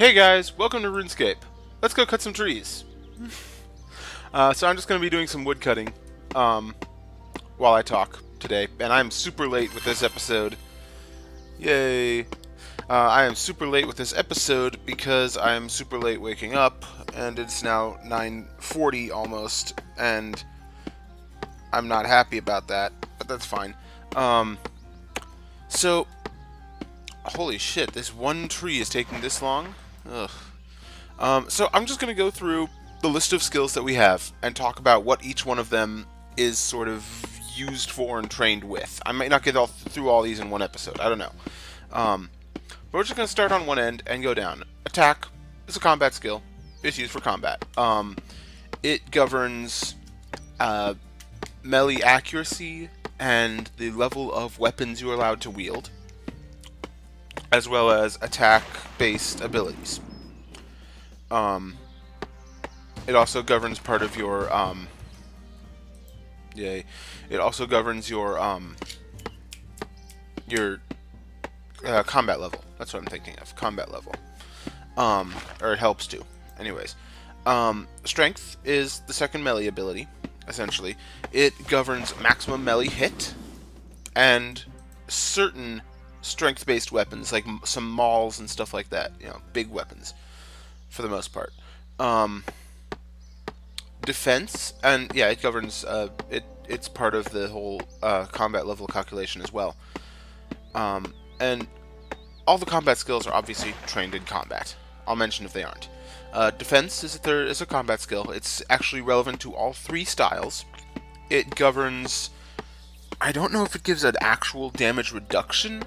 Hey guys, welcome to Runescape. Let's go cut some trees. So I'm just going to be doing some wood cutting while I talk today, and I'm super late with this episode. Yay! I am super late with this episode because I am super late waking up, and it's now 9:40 almost, and I'm not happy about that, but that's fine. So, holy shit, this one tree is taking this long? Ugh. So I'm just going to go through the list of skills that we have and talk about what each one of them is sort of used for and trained with. I might not get through all these in one episode. I don't know. But we're just going to start on one end and go down. Attack is a combat skill. It's used for combat. It governs melee accuracy and the level of weapons you're allowed to wield, as well as attack-based abilities. It also governs part of your, It also governs your combat level. That's what I'm thinking of. Combat level. Or it helps to. Anyways. Strength is the second melee ability, essentially. It governs maximum melee hit and certain strength-based weapons, like some mauls and stuff like that. You know, big weapons, for the most part. Defense, and yeah, it governs. It's part of the whole combat level calculation as well. And all the combat skills are obviously trained in combat. I'll mention if they aren't. Defense is a combat skill. It's actually relevant to all three styles. It governs. I don't know if it gives an actual damage reduction,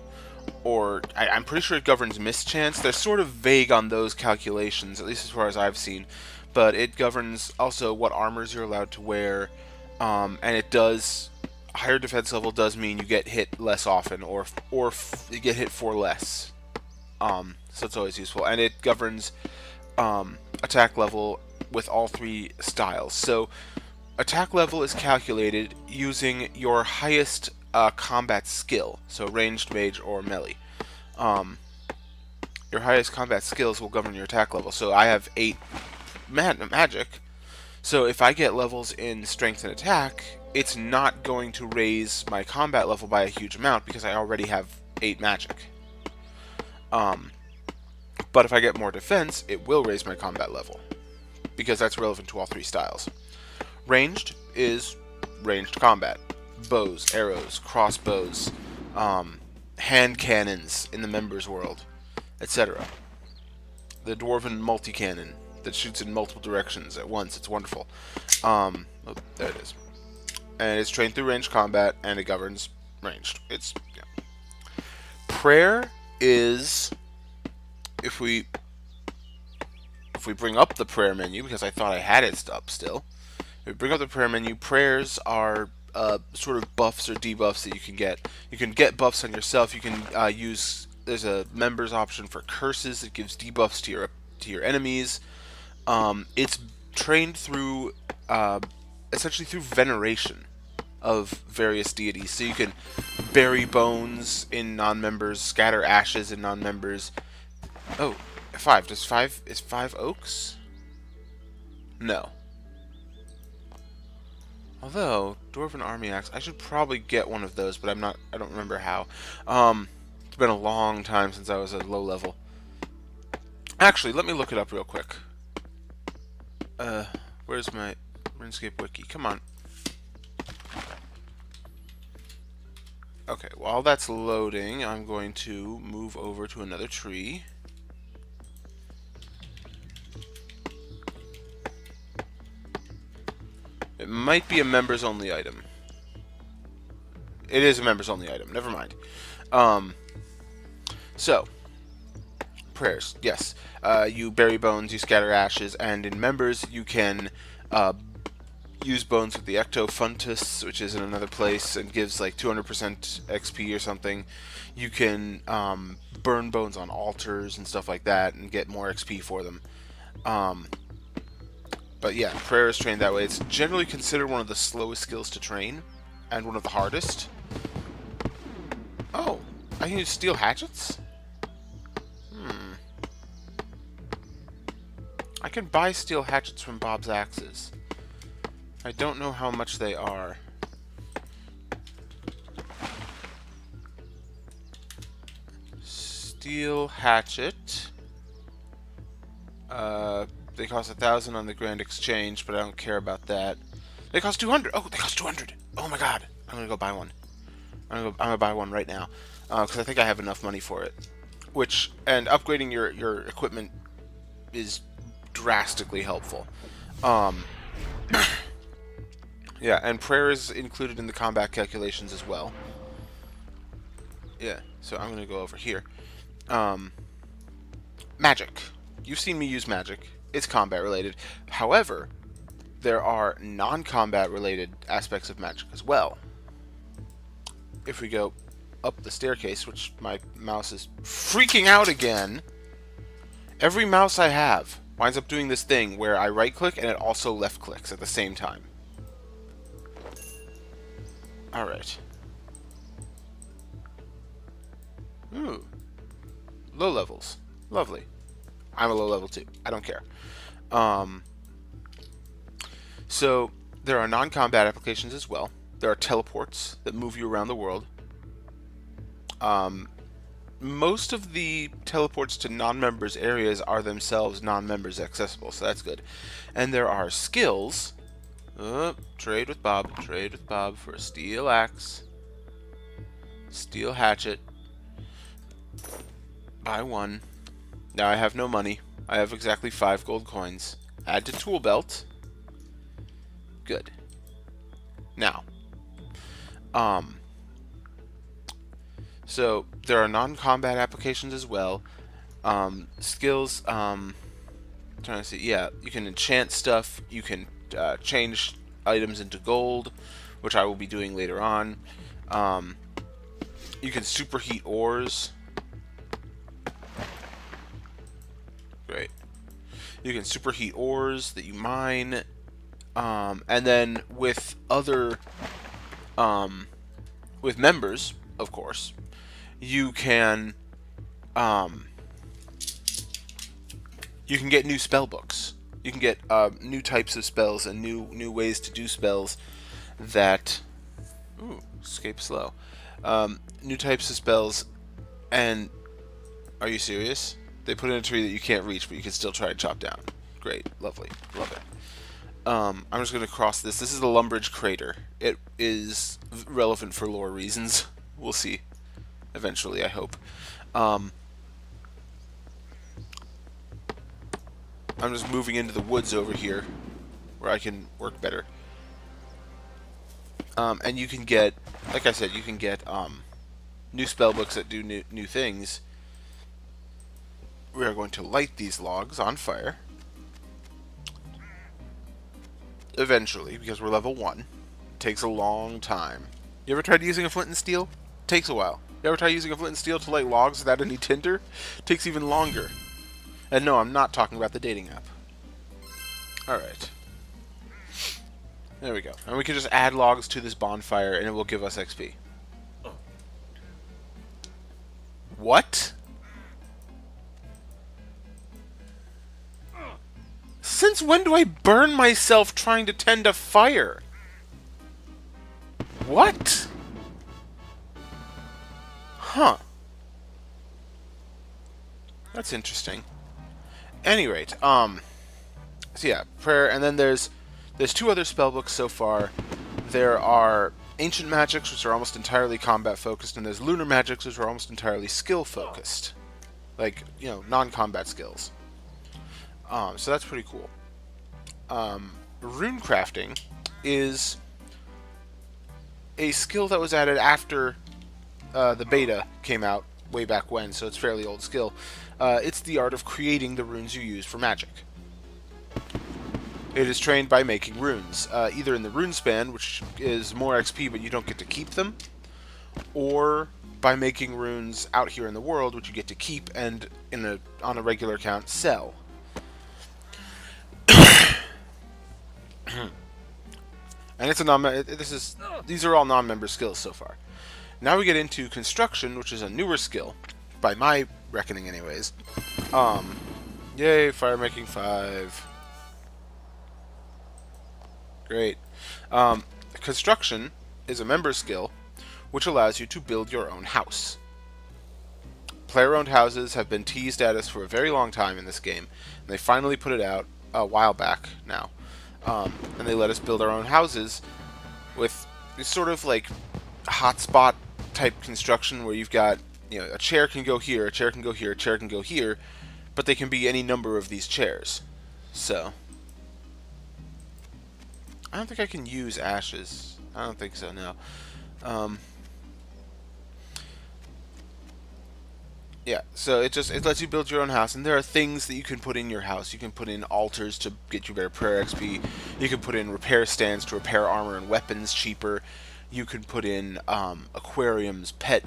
or I'm pretty sure it governs mischance. They're sort of vague on those calculations, at least as far as I've seen. But it governs also what armors you're allowed to wear, and it does. Higher defense level does mean you get hit less often, or you get hit for less. So it's always useful, and it governs attack level with all three styles. So attack level is calculated using your highest combat skill, so ranged, mage, or melee. Your highest combat skills will govern your attack level. So I have 8 magic. So if I get levels in strength and attack, it's not going to raise my combat level by a huge amount because I already have 8 magic. But if I get more defense, it will raise my combat level because that's relevant to all three styles. Ranged is ranged combat. Bows, arrows, crossbows, hand cannons in the members world, etc. The dwarven multi-cannon that shoots in multiple directions at once. It's wonderful. Oh, there it is. And it's trained through ranged combat, and it governs ranged. Yeah. Prayer is, if we bring up the prayer menu, because I thought I had it up still. If we bring up the prayer menu, prayers are sort of buffs or debuffs that you can get. You can get buffs on yourself. You can use. There's a members option for curses that gives debuffs to your enemies. It's trained through essentially through veneration of various deities. So you can bury bones in non-members, scatter ashes in non-members. Oh, 5. Is 5 oaks? No. Although dwarven army axe, I should probably get one of those, but I don't remember how. It's been a long time since I was at low level. Actually, let me look it up real quick. Where's my RuneScape wiki? Come on. Okay, while that's loading, I'm going to move over to another tree. It might be a members-only item. It is a members-only item. Never mind. So, prayers, yes. You bury bones, you scatter ashes, and in members you can use bones with the Ectofuntus, which is in another place and gives like 200% XP or something. You can burn bones on altars and stuff like that and get more XP for them. But yeah, prayer is trained that way. It's generally considered one of the slowest skills to train and one of the hardest. Oh, I can use steel hatchets? I can buy steel hatchets from Bob's Axes. I don't know how much they are. Steel hatchet. They cost 1,000 on the Grand Exchange, but I don't care about that. They cost 200. Oh, they cost 200. Oh my god. I'm gonna go buy one. I'm gonna buy one right now, because I think I have enough money for it. And upgrading your equipment is drastically helpful. Yeah, and prayer is included in the combat calculations as well. Yeah, so I'm gonna go over here. Magic. You've seen me use magic. It's combat related. However, there are non-combat related aspects of magic as well. If we go up the staircase, which my mouse is freaking out again. Every mouse I have winds up doing this thing where I right-click and it also left-clicks at the same time. Alright. Ooh. Low levels. Lovely. I'm a low level too. I don't care. So, there are non-combat applications as well. There are teleports that move you around the world. Most of the teleports to non-members areas are themselves non-members accessible, so that's good. And there are skills. Trade with Bob. Trade with Bob for a steel axe. Steel hatchet. Buy one. Now I have no money. I have exactly 5 gold coins. Add to tool belt. Good. Now. So there are non-combat applications as well. Skills. Trying to see. Yeah, you can enchant stuff. You can change items into gold, which I will be doing later on. You can superheat ores. Great. You can superheat ores that you mine, and then with other, with members, of course, you can get new spell books. You can get new types of spells and new ways to do spells that. Ooh, escape slow. New types of spells, and are you serious? They put in a tree that you can't reach, but you can still try to chop down. Great, lovely, love it. I'm just going to cross this. This is the Lumbridge Crater. It is relevant for lore reasons. We'll see. Eventually, I hope. I'm just moving into the woods over here, where I can work better. And you can get, like I said, you can get new spellbooks that do new things. We are going to light these logs on fire. Eventually, because we're level 1. It takes a long time. You ever tried using a flint and steel? It takes a while. You ever try using a flint and steel to light logs without any tinder? It takes even longer. And no, I'm not talking about the dating app. Alright. There we go. And we can just add logs to this bonfire and it will give us XP. What? Since when do I burn myself trying to tend a fire? What? Huh. That's interesting. Any rate, so yeah, prayer, and then there's 2 other spellbooks so far. There are ancient magics, which are almost entirely combat focused, and there's lunar magics, which are almost entirely skill focused, like, you know, non-combat skills. So that's pretty cool. Rune crafting is a skill that was added after the beta came out way back when, so it's a fairly old skill. It's the art of creating the runes you use for magic. It is trained by making runes, either in the rune span, which is more XP but you don't get to keep them, or by making runes out here in the world, which you get to keep and on a regular count sell. And it's these are all non-member skills so far. Now we get into construction, which is a newer skill, by my reckoning anyways. Yay, fire making 5. Great. Construction is a member skill which allows you to build your own house. Player-owned houses have been teased at us for a very long time in this game, and they finally put it out a while back now. And they let us build our own houses with this sort of like hotspot type construction where you've got, a chair can go here, a chair can go here, a chair can go here, but they can be any number of these chairs. So, I don't think I can use ashes. I don't think so, no. Um, Yeah, so it lets you build your own house, and there are things that you can put in your house. You can put in altars to get you better prayer XP. You can put in repair stands to repair armor and weapons cheaper. You can put in aquariums, pet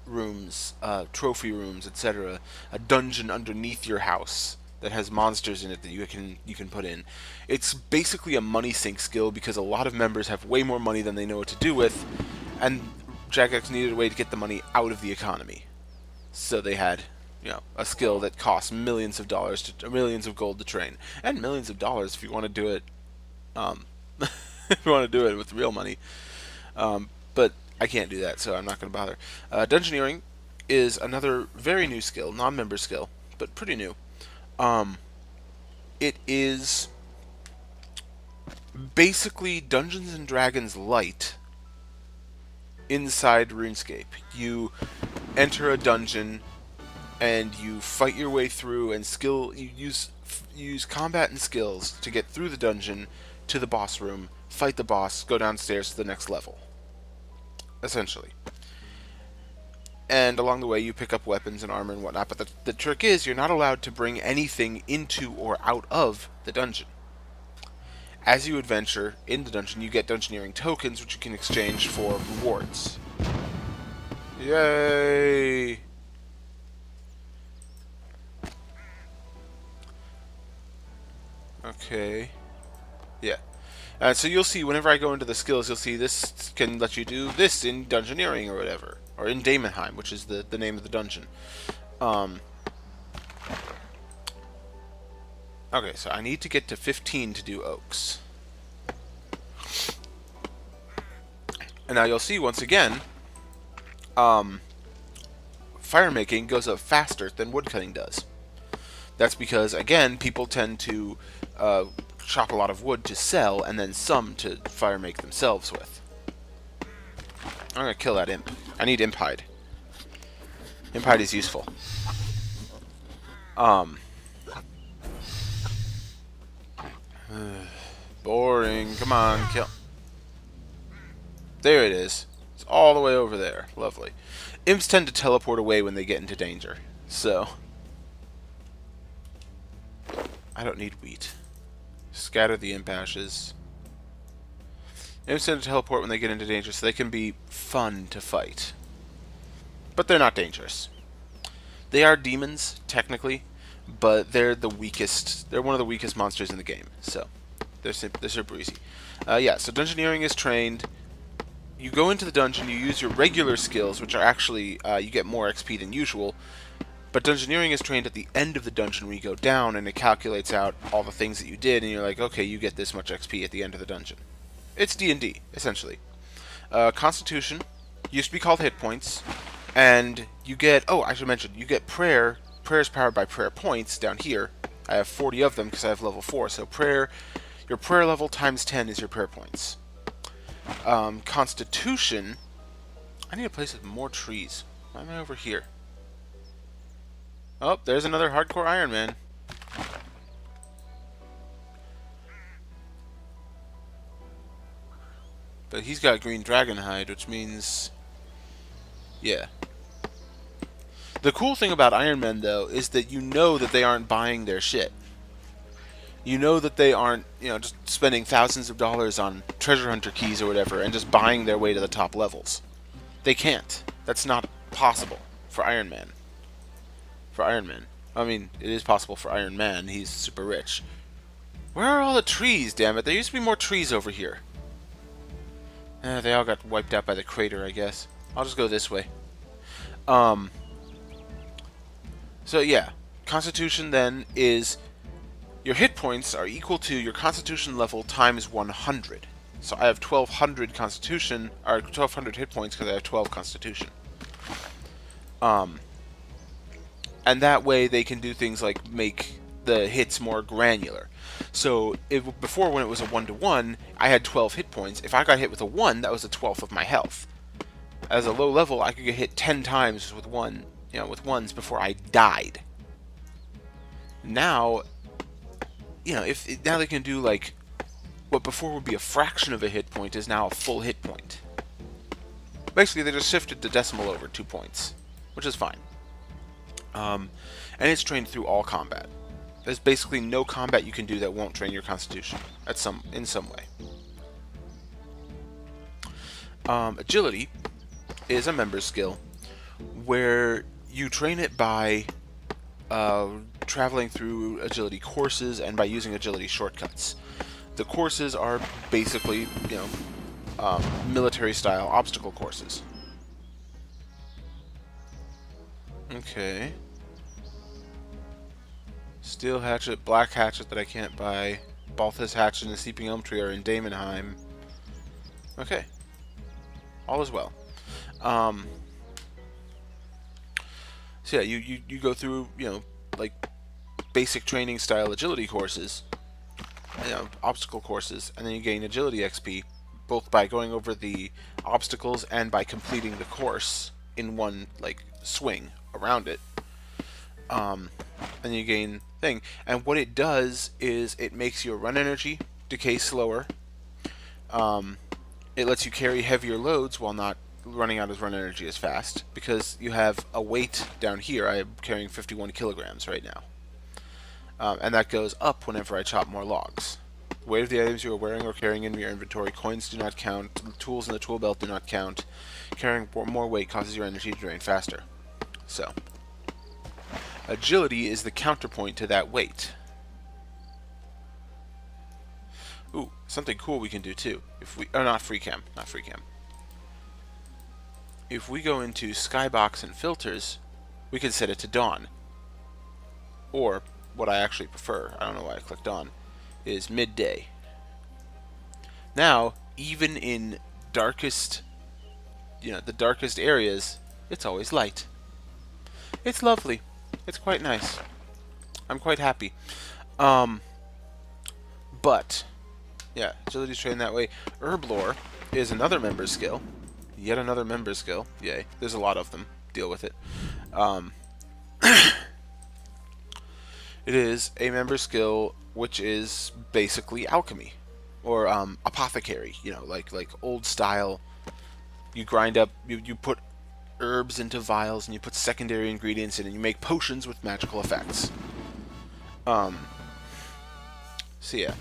rooms, trophy rooms, etc. A dungeon underneath your house that has monsters in it that you can put in. It's basically a money sink skill because a lot of members have way more money than they know what to do with, and Jagex needed a way to get the money out of the economy. So they had, a skill that costs millions of dollars millions of gold to train, and millions of dollars if you want to do it, if you want to do it with real money. But I can't do that, so I'm not going to bother. Dungeoneering is another very new skill, non-member skill, but pretty new. It is basically Dungeons and Dragons light inside RuneScape. You enter a dungeon and you fight your way through and you use combat and skills to get through the dungeon to the boss room, fight the boss, go downstairs to the next level, essentially. And along the way you pick up weapons and armor and whatnot, but the trick is you're not allowed to bring anything into or out of the dungeon. As you adventure in the dungeon, you get dungeoneering tokens which you can exchange for rewards. Yay! Okay. Yeah. So you'll see, whenever I go into the skills, you'll see this can let you do this in Dungeoneering or whatever. Or in Daemonheim, which is the name of the dungeon. Okay, so I need to get to 15 to do oaks. And now you'll see, once again, fire making goes up faster than woodcutting does. That's because, again, people tend to chop a lot of wood to sell, and then some to fire make themselves with. I'm gonna kill that imp. I need imp hide. Imp hide is useful. Boring. Come on, kill. There it is. It's all the way over there. Lovely. Imps tend to teleport away when they get into danger, so I don't need wheat. Scatter the imp ashes. Imps tend to teleport when they get into danger, so they can be fun to fight. But they're not dangerous. They are demons, technically, but they're the weakest. They're one of the weakest monsters in the game, so they're super easy. Yeah, so Dungeoneering is trained. You go into the dungeon, you use your regular skills, which are actually, you get more XP than usual, but Dungeoneering is trained at the end of the dungeon when you go down, and it calculates out all the things that you did, and you're like, okay, you get this much XP at the end of the dungeon. It's D&D, essentially. Constitution used to be called hit points, and you get, I should mention, you get prayer. Prayer is powered by prayer points down here. I have 40 of them because I have level 4, so your prayer level times 10 is your prayer points. Constitution, I need a place with more trees. Why am I over here? Oh, there's another hardcore Iron Man. But he's got green dragon hide, which means, yeah. The cool thing about Iron Men, though, is that you know that they aren't buying their shit. You know that they aren't, just spending thousands of dollars on treasure hunter keys or whatever and just buying their way to the top levels. They can't. That's not possible for Iron Man. For Iron Man. I mean, it is possible for Iron Man. He's super rich. Where are all the trees, damn it? There used to be more trees over here. They all got wiped out by the crater, I guess. I'll just go this way. So yeah, Constitution then is your hit points are equal to your Constitution level times 100. So I have 1200 Constitution, or 1200 hit points because I have 12 Constitution. And that way they can do things like make the hits more granular. So before, when it was a 1-to-1, I had 12 hit points. If I got hit with a 1, that was a 12th of my health. As a low level, I could get hit 10 times with with ones before I died. Now, now they can do like what before would be a fraction of a hit point is now a full hit point. Basically, they just shifted the decimal over 2 points, which is fine. And it's trained through all combat. There's basically no combat you can do that won't train your Constitution in some way. Agility is a member skill where you train it by traveling through agility courses and by using agility shortcuts. The courses are basically, military-style obstacle courses. Okay. Steel hatchet, black hatchet that I can't buy. Balthus hatchet and the Sleeping Elm Tree are in Daemonheim. Okay. All is well. So yeah, you go through, like basic training style agility courses, obstacle courses, and then you gain agility XP, both by going over the obstacles and by completing the course in one, like, swing around it. And you gain thing. And what it does is it makes your run energy decay slower. It lets you carry heavier loads while not running out of run energy as fast, because you have a weight down here. I am carrying 51 kilograms right now. And that goes up whenever I chop more logs. The weight of the items you are wearing or carrying in your inventory, coins do not count, tools in the tool belt do not count. Carrying more weight causes your energy to drain faster. So, agility is the counterpoint to that weight. Ooh, something cool we can do too. Not free cam. If we go into skybox and filters, we can set it to dawn. Or, what I actually prefer, I don't know why I clicked on, is midday. Now, even in darkest, the darkest areas, it's always light. It's lovely. It's quite nice. I'm quite happy. But, yeah, agility's trained that way. Herb lore is another member skill. Yet another member skill. Yay. There's a lot of them. Deal with it. It is a member skill which is basically alchemy. Or apothecary. Like old style. You grind up, you put herbs into vials and you put secondary ingredients in and you make potions with magical effects. So yeah.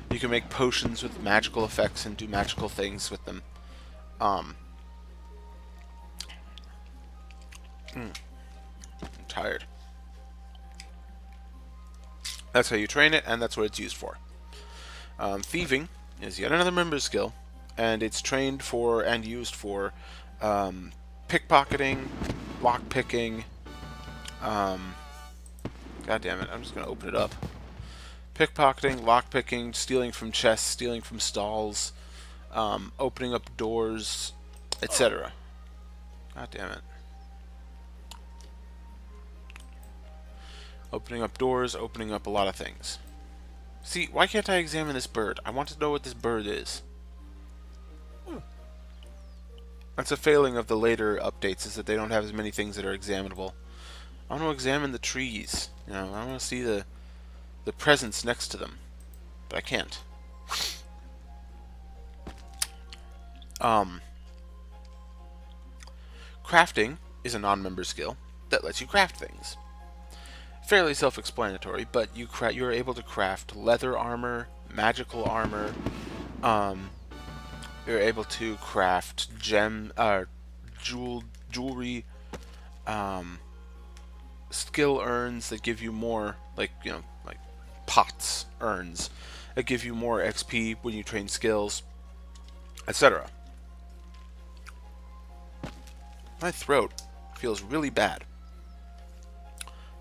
You can make potions with magical effects and do magical things with them. I'm tired. That's how you train it, and that's what it's used for. Thieving is yet another member skill, and it's trained for and used for pickpocketing, lockpicking. God damn it! I'm just gonna open it up. Pickpocketing, lockpicking, stealing from chests, stealing from stalls, opening up doors, etc. God damn it. Opening up doors, opening up a lot of things. See, why can't I examine this bird? I want to know what this bird is. That's a failing of the later updates, is that they don't have as many things that are examinable. I want to examine the trees. I want to see the presence next to them. But I can't. Crafting is a non-member skill that lets you craft things. Fairly self-explanatory, but you're able to craft leather armor, magical armor. You're able to craft jewelry, skill urns that give you more, like pots, urns that give you more XP when you train skills, etc. My throat feels really bad.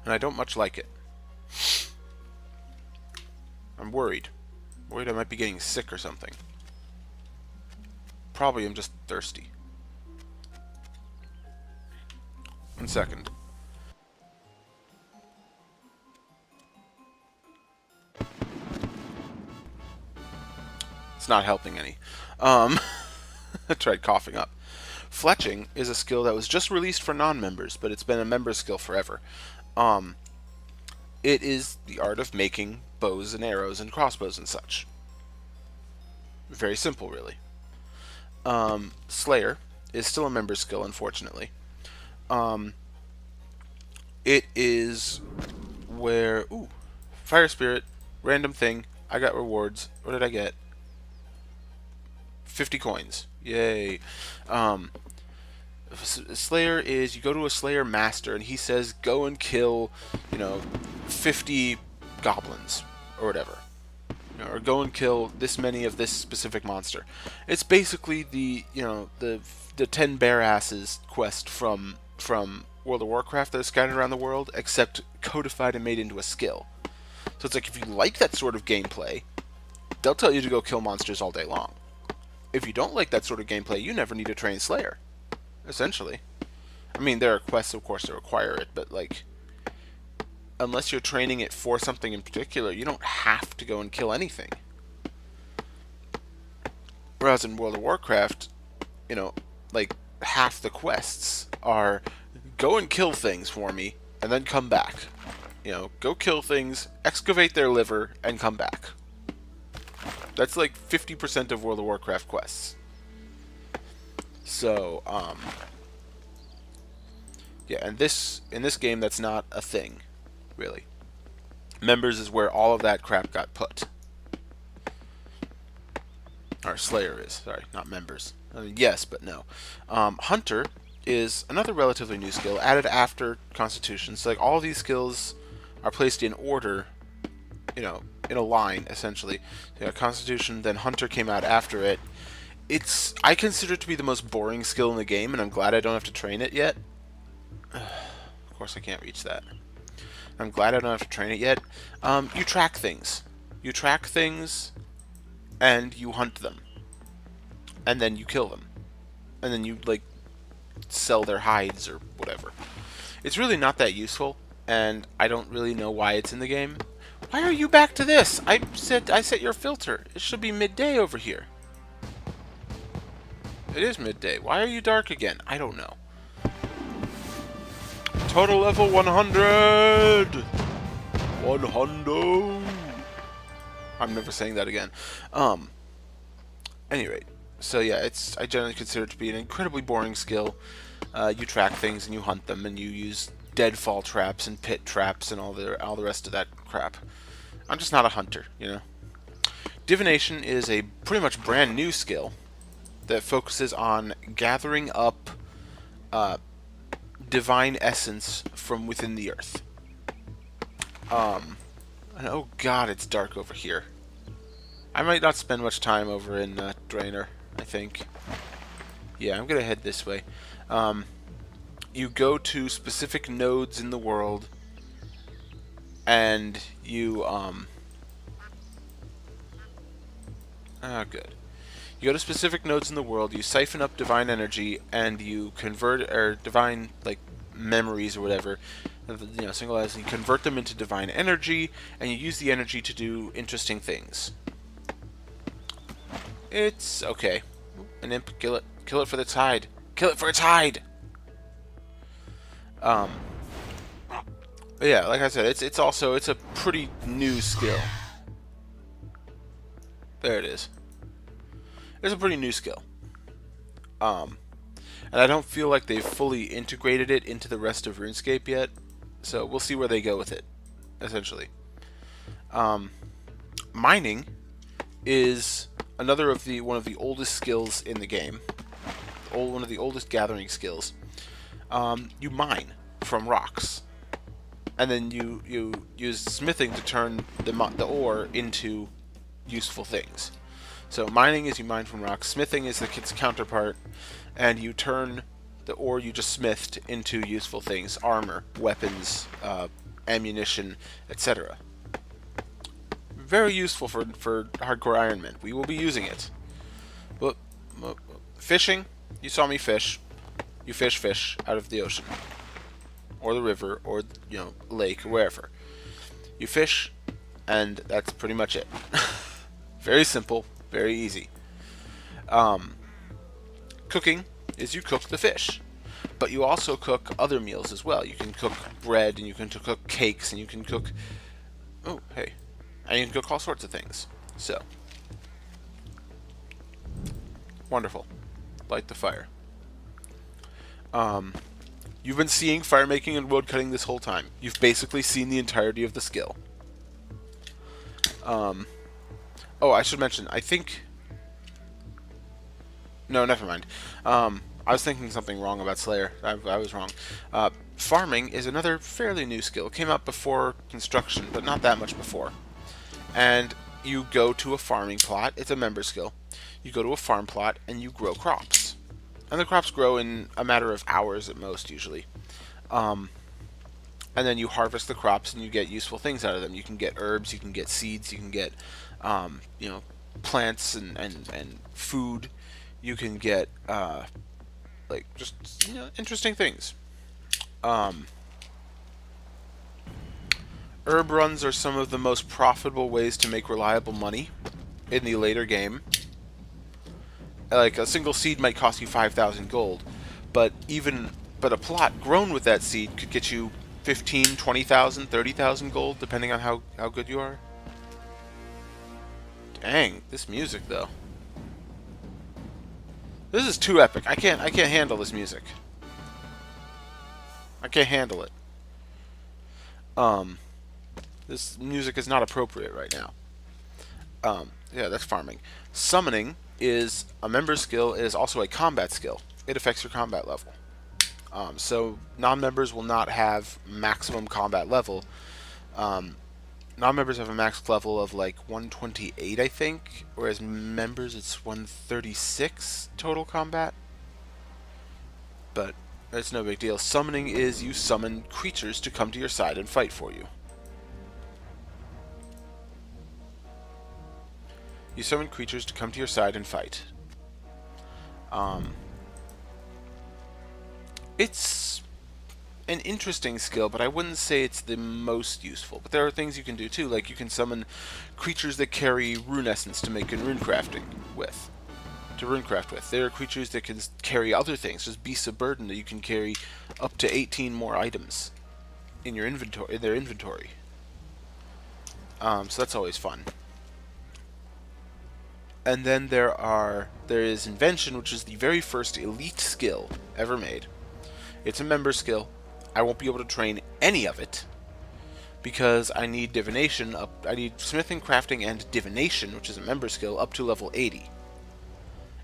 and I don't much like it. I'm worried. Worried I might be getting sick or something. Probably I'm just thirsty. 1 second. It's not helping any. I tried coughing up. Fletching is a skill that was just released for non-members, but it's been a member skill forever. Um, it is the art of making bows and arrows and crossbows and such. Very simple, really. Slayer is still a member skill, unfortunately. Um, it is where... Ooh. Fire Spirit. Random thing. I got rewards. What did I get? 50 coins. Yay. Slayer is, you go to a Slayer Master and he says, go and kill, 50 goblins or whatever. Or go and kill this many of this specific monster. It's basically the 10 bear asses quest from World of Warcraft that is scattered around the world, except codified and made into a skill. So it's like, if you like that sort of gameplay, they'll tell you to go kill monsters all day long. If you don't like that sort of gameplay, you never need to train Slayer, essentially. I mean, there are quests, of course, that require it, but, like, unless you're training it for something in particular, you don't have to go and kill anything. Whereas in World of Warcraft, like, half the quests are go and kill things for me, and then come back. Go kill things, excavate their liver, and come back. That's like 50% of World of Warcraft quests. So, yeah, and in this game, that's not a thing, really. Members is where all of that crap got put. Or Slayer is, sorry, not members. I mean, yes, but no. Hunter is another relatively new skill, added after Constitution. So, like, all of these skills are placed in order, in a line, essentially. So, Constitution, then Hunter came out after it. I consider it to be the most boring skill in the game, and I'm glad I don't have to train it yet. Of course I can't reach that. I'm glad I don't have to train it yet. You track things. You track things, and you hunt them. And then you kill them. And then you, like, sell their hides or whatever. It's really not that useful, and I don't really know why it's in the game. Why are you back to this? I set your filter. It should be midday over here. It is midday. Why are you dark again? I don't know. Total level 100! 100! I'm never saying that again. Anyway, so yeah, I generally consider it to be an incredibly boring skill. You track things and you hunt them, and you use deadfall traps and pit traps and all the rest of that crap. I'm just not a hunter, Divination is a pretty much brand new skill that focuses on gathering up divine essence from within the earth. And oh god, it's dark over here. I might not spend much time over in Draenor, I think. Yeah, I'm gonna head this way. You go to specific nodes in the world, and you, good. You go to specific nodes in the world, you siphon up divine energy, and you convert, or divine, like, memories or whatever, singleized, you convert them into divine energy, and you use the energy to do interesting things. It's okay. An imp, kill it. Kill it for its hide. Kill it for its hide! Yeah, like I said, it's a pretty new skill. There it is. It's a pretty new skill. And I don't feel like they've fully integrated it into the rest of RuneScape yet, so we'll see where they go with it, essentially. Mining is another of one of the oldest skills in the game. One of the oldest gathering skills. You mine from rocks, and then you use smithing to turn the ore into useful things. So mining is you mine from rocks, smithing is its counterpart, and you turn the ore you just smithed into useful things: armor, weapons, ammunition, etc. Very useful for hardcore Ironmen. We will be using it. But fishing, you saw me fish. You fish out of the ocean, or the river, or lake, or wherever. You fish, and that's pretty much it. Very simple, very easy. Cooking is you cook the fish, but you also cook other meals as well. You can cook bread, and you can cook cakes, and you can cook and you can cook all sorts of things. So wonderful. Light the fire. You've been seeing fire making and wood cutting this whole time. You've basically seen the entirety of the skill. Oh, I should mention, I think... No, never mind. I was thinking something wrong about Slayer. I was wrong. Farming is another fairly new skill. It came out before construction, but not that much before. And you go to a farming plot. It's a member skill. You go to a farm plot, and you grow crops. And the crops grow in a matter of hours at most, usually. And then you harvest the crops, and you get useful things out of them. You can get herbs, you can get seeds, you can get, plants and food. You can get, just, interesting things. Herb runs are some of the most profitable ways to make reliable money in the later game. Like, a single seed might cost you 5,000 gold, but a plot grown with that seed could get you 15, 20,000, 30,000 gold, depending on how good you are. Dang, this music though. This is too epic. I can't handle this music. I can't handle it. This music is not appropriate right now. Yeah, that's farming. Summoning is a member skill. It is also a combat skill. It affects your combat level. So non-members will not have maximum combat level. Non-members have a max level of like 128, I think, whereas members it's 136 total combat. But it's no big deal. Summoning is you summon creatures to come to your side and fight for you. You summon creatures to come to your side and fight. It's an interesting skill, but I wouldn't say it's the most useful. But there are things you can do too, like you can summon creatures that carry rune essence to make runecraft with. There are creatures that can carry other things. There's beasts of burden that you can carry up to 18 more items in your inventory. So that's always fun. And then there is Invention, which is the very first elite skill ever made. It's a member skill. I won't be able to train any of it because I need divination up. I need smithing, crafting, and divination, which is a member skill, up to level 80.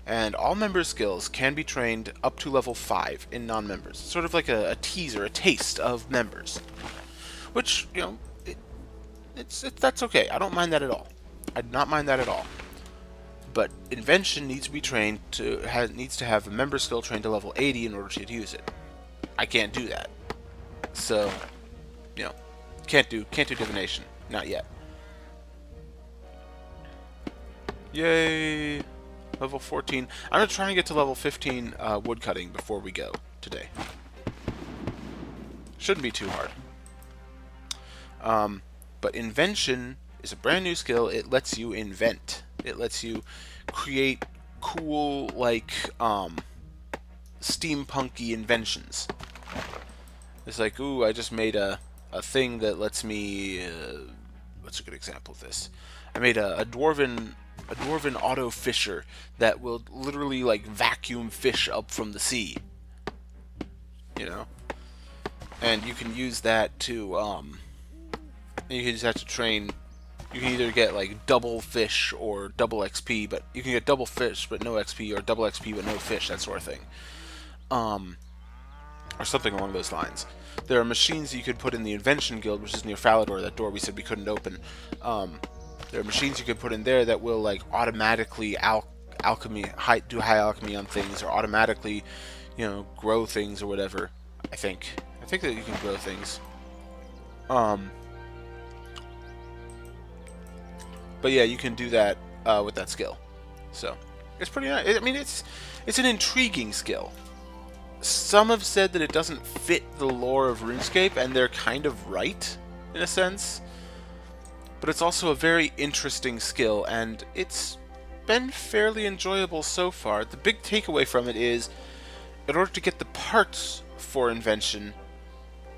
And all member skills can be trained up to level 5 in non-members. It's sort of like a teaser, a taste of members, which that's okay. I don't mind that at all. I do not mind that at all. But Invention needs to be trained needs to have a member skill trained to level 80 in order to use it. I can't do that. So, can't do divination. Not yet. Yay! Level 14. I'm going to try and get to level 15 woodcutting before we go today. Shouldn't be too hard. But Invention is a brand new skill. It lets you invent. It lets you create cool, steampunky inventions. It's like, ooh, I just made a thing that lets me... what's a good example of this? I made a dwarven auto fisher that will literally, vacuum fish up from the sea. And you can use that to, train... You can either get, double fish or double XP, but you can get double fish but no XP, or double XP but no fish, that sort of thing. Or something along those lines. There are machines you could put in the Invention Guild, which is near Falador, that door we said we couldn't open. There are machines you could put in there that will, automatically do high alchemy on things, or automatically, grow things or whatever. I think that you can grow things. Um, but yeah, you can do that with that skill. So it's pretty nice. I mean, it's an intriguing skill. Some have said that it doesn't fit the lore of RuneScape, and they're kind of right, in a sense. But it's also a very interesting skill, and it's been fairly enjoyable so far. The big takeaway from it is, in order to get the parts for invention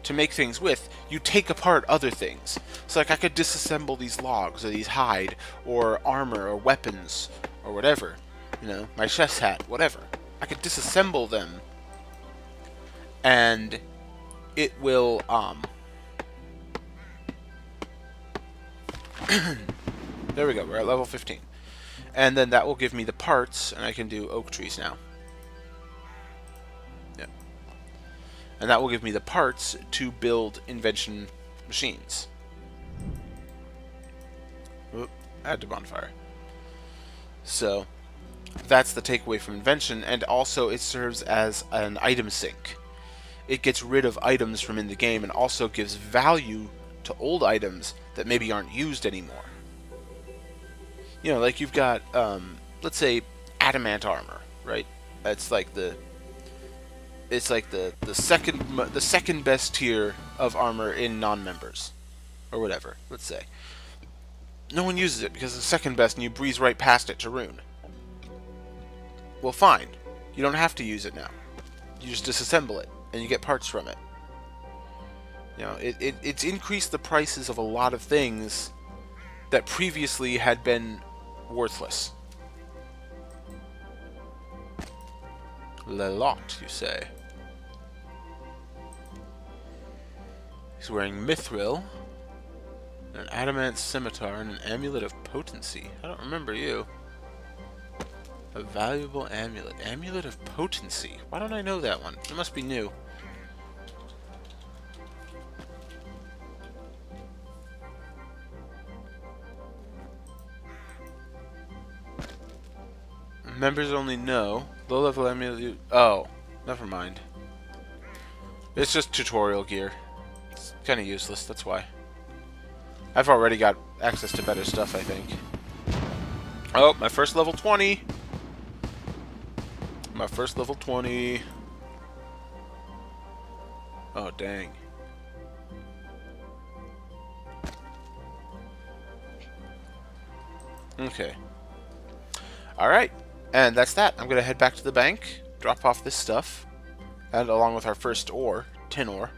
to make things with, you take apart other things. So like I could disassemble these logs, or these hide, or armor, or weapons, or whatever. You know, my chef's hat, whatever. I could disassemble them, and it will, there we go, we're at level 15. And then that will give me the parts, and I can do oak trees now. Yeah. And that will give me the parts to build invention machines. Oop, add to bonfire. So, that's the takeaway from invention, and also it serves as an item sink. It gets rid of items from in the game, and also gives value to old items that maybe aren't used anymore. You know, like you've got, let's say, adamant armor, right? It's like the second best tier of armor in non-members, or whatever. Let's say no one uses it because it's the second best, and you breeze right past it to rune. Well, fine. You don't have to use it now. You just disassemble it, and you get parts from it. You know, it's increased the prices of a lot of things that previously had been worthless. Lelot, you say? He's wearing mithril, an adamant scimitar, and an amulet of potency. I don't remember you. A valuable amulet. Amulet of potency. Why don't I know that one? It must be new. Members only know. Low level amulet. Oh, never mind. It's just tutorial gear. It's kind of useless, that's why. I've already got access to better stuff, I think. Oh, my first level 20. My first level 20. Oh, dang. Okay. Alright. And that's that. I'm going to head back to the bank, drop off this stuff, and along with our first ore, tin ore.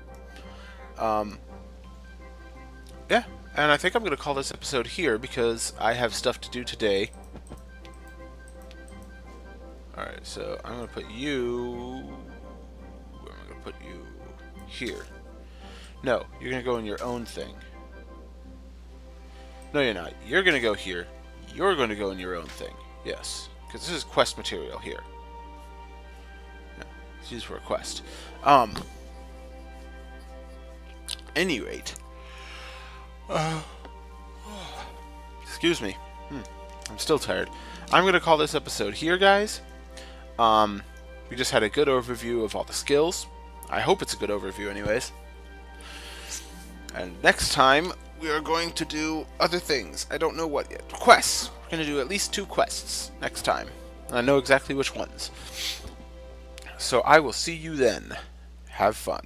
Yeah, and I think I'm going to call this episode here because I have stuff to do today. Alright, so I'm going to put you... Where am I going to put you? Here. No, you're going to go in your own thing. No, you're not. You're going to go here. You're going to go in your own thing. Yes. Because this is quest material here. Yeah, it's used for a quest. Any rate. Excuse me. I'm still tired. I'm going to call this episode here, guys. We just had a good overview of all the skills. I hope it's a good overview anyways. And next time, we are going to do other things. I don't know what yet. Quests. We're going to do at least 2 quests next time. And I know exactly which ones. So I will see you then. Have fun.